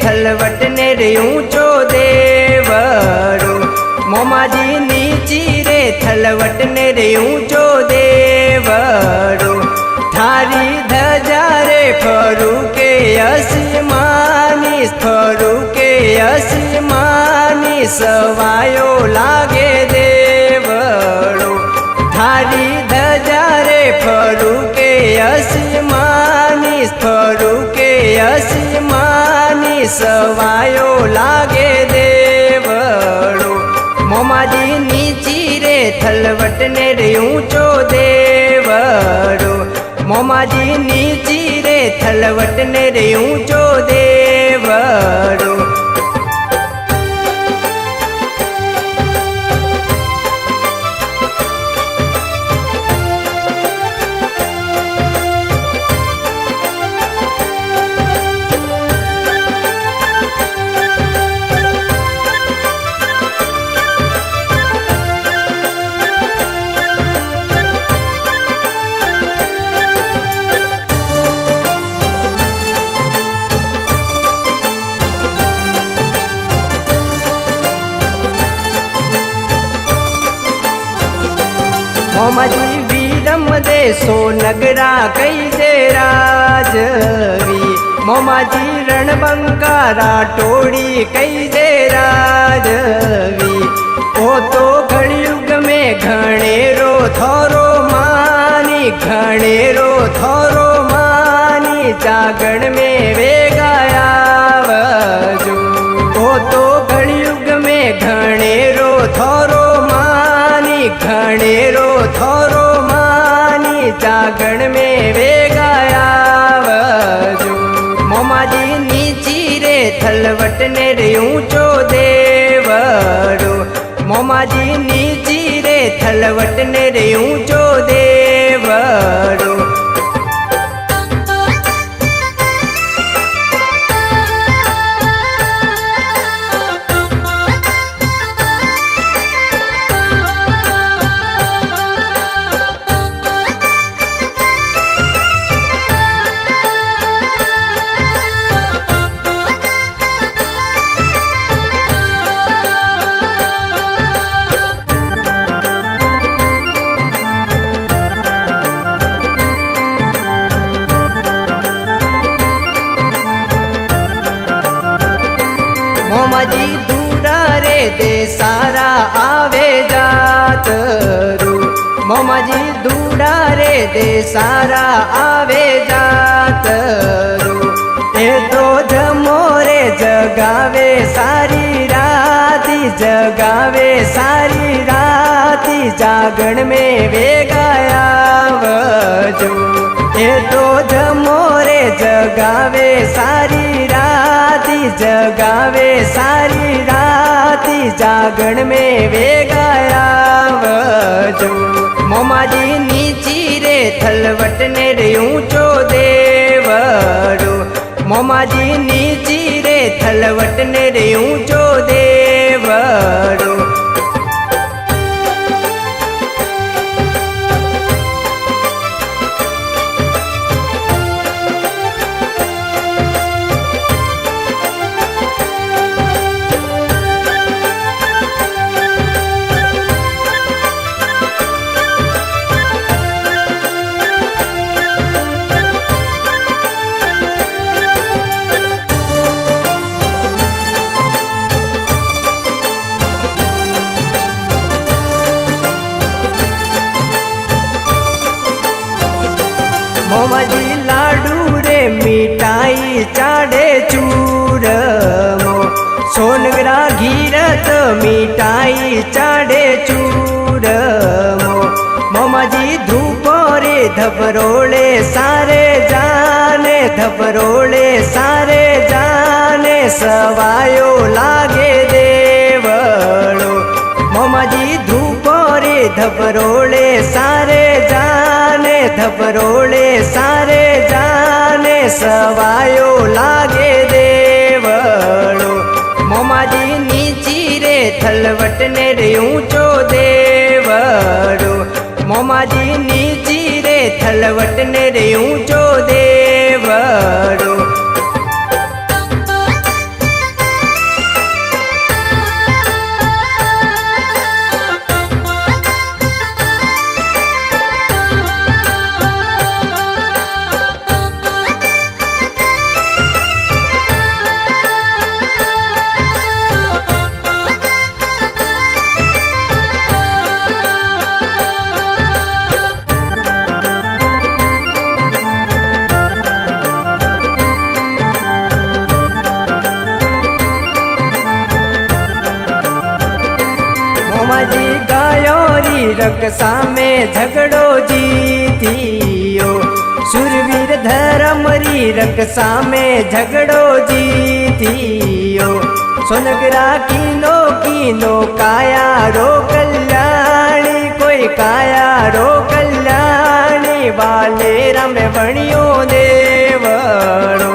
थलवट ने रे ऊंचो देवड़ो मोमाजी नीची रे थलवट ने रे ऊंचो देवड़ो थारी धजा रे फरू के आसमानी फरू के आसमानी सवायो लागे देवड़ो थारी धजा रे फरू के आसमानी फरू के आसमानी सवायो लागे देवड़ो मोमाजी नीची रे थलवट ने रे ऊंचो देवड़ो मोमाजी नीची रे थलवट ने रे ऊंचो देवड़ो मोमाजी वीरम देशो नगरा कई दे राजवी मोमाजी रणबंकारा टोड़ी कई दे राजवी ओ तो घड़युग में घणेरो थोरो मानी घणेरो थोरो मानी जागण में वेगाया वजो ओ तो घड़युग में घणेरो थोरो मानी घणेरो थोरो मानी जागण में वेगाया वजो मोमाजी नीची रे थलवट ने रे ऊंचो देवड़ो मोमाजी नीची रे थलवट ने रे ऊंचो देवड़ो मोमाजी दूरा रे दे सारा आवे जात रू मोमाजी दूरा रे दे सारा आवे जात रू ए तो जमोरे जगावे सारी राती जगावे सारी राती जागण में वेगाया वजो ए तो जमोरे जगावे सारी राती जगावे सारी राती जागण में वेगाया वजो मोमाजी नीची रे थलवट ने रे ऊंचो देवड़ो मोमाजी नीची रे थलवट ने रे ऊंचो देवड़ो मोमाजी लाडू रे मिठाई चाड़े चूरमो सोनगरा घीरत मिठाई चाड़े चूरमो मोमाजी धूपो रे धबरोले सारे जाने धबरोले सारे जाने सवायो लागे देवड़ो मोमाजी धूपो रे धबरोले सारे जाने धबरोले सारे जाने सवायो लागे देवड़ो मोमाजी नीची रे थलवट ने रे ऊंचो देवड़ो मोमाजी नीची रे थलवट ने रे ऊंचो देवड़ो રંક સામે ઝઘડો જીત્યો સુરવીર ધર્મરી રંક સામે ઝઘડો જીત્યો સોનગરા કીનો કાયારો કલ્યાણી કોઈ કાયારો કલ્યાણી બાલે રમે ભણ્યો દેવળો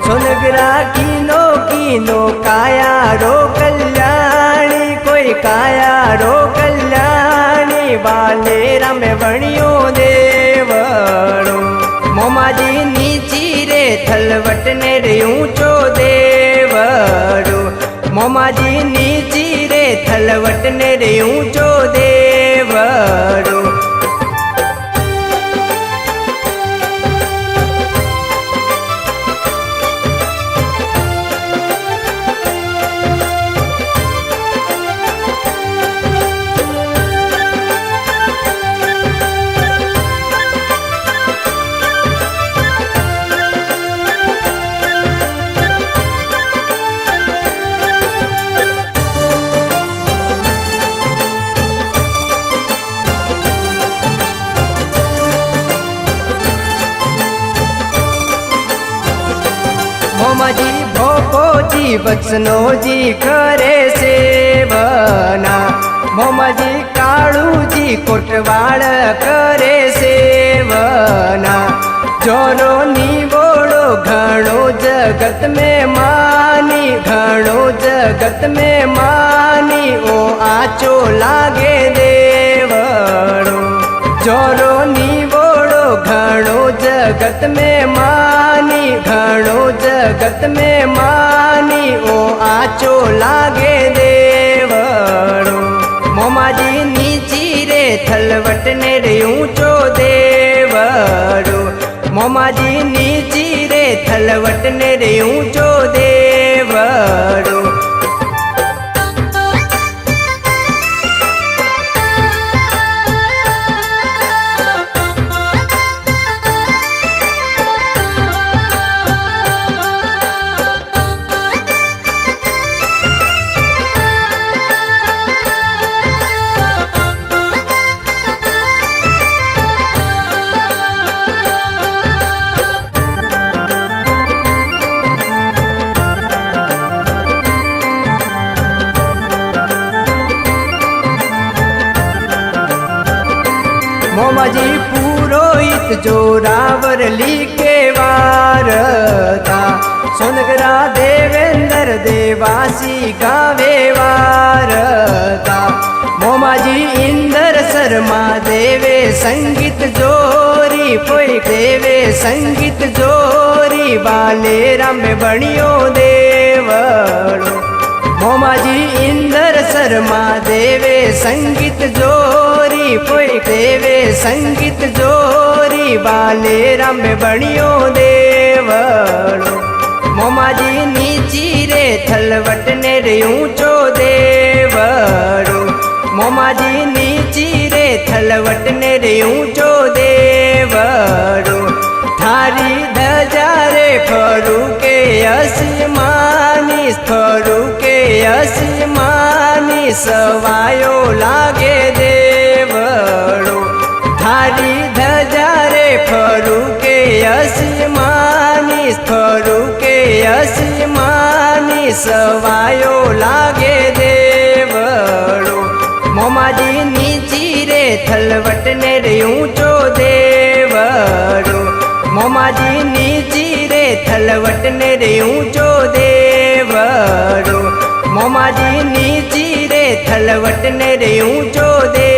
સોનગરા કીનો કાયારો કલ્યાણી કોઈ કાયારો કલ્યાણી બાલે રમે ભણ્યો દેવળો મોમાજી નીચી રે થલવટ ને રે ઊંચો દેવળો મોમાજી નીચી રે થલવટ ને રે ઊંચો દેવળો મોમાજી ભોપોજી વચનોજી કરે સેવના મોમાજી કાળુજી કોટવાળ કરે સેવના જોરો નીવોળો ઘણો જગત મેં માની ઘણો જગત મેં માની ઓ આચો લાગે દેવળો જોરો નીવોળો ઘણો જગત મેં માની ઘણો જગત મેં માની ઓ આચો લાગે દેવળો મોમાજી નીચી રે થલવટ ને રે ઊંચો દેવળો મોમાજી નીચી રે થલવટ ને રે ઊંચો દેવળો મોમાજી પુરોહિત જોરાવર લીકે વારતા સોનગરા દેવેન્દ્ર દેવાસી ગાવે વારતા મોમાજી ઇન્દર શર્મા દેવે સંગીત જોરી કોઈ દેવે સંગીત જોરી બાલે રમે ભણ્યો દેવળો મોમાજી ઇન્દર શર્મા દેવે સંગીત જોરી કોઈ દેવે સંગીત જોરી બાલે રમે ભણ્યો દેવળો મોમાજી નીચી રે થલવટ ને રે ઊંચો દેવળો મોમાજી નીચી રે થલવટ ને રે ઊંચો દેવળો થારી ધજા રે ફરું કે અસમાની ફરું કે અસમાની સવાયો લાગે દેવળો થારી ધજા રે ફરું કે અસમાની ફરું કે અસમાની સવાયો લાગે દેવળો મોમાજી નીચી રે થલવટ ને રે ઊંચો દેવળો મોમાજી નીચી રે થલવટ ને રે ઊંચો દેવળો મોમાજી નીચી રે થલવટ ને રે ઊંચો દેવળો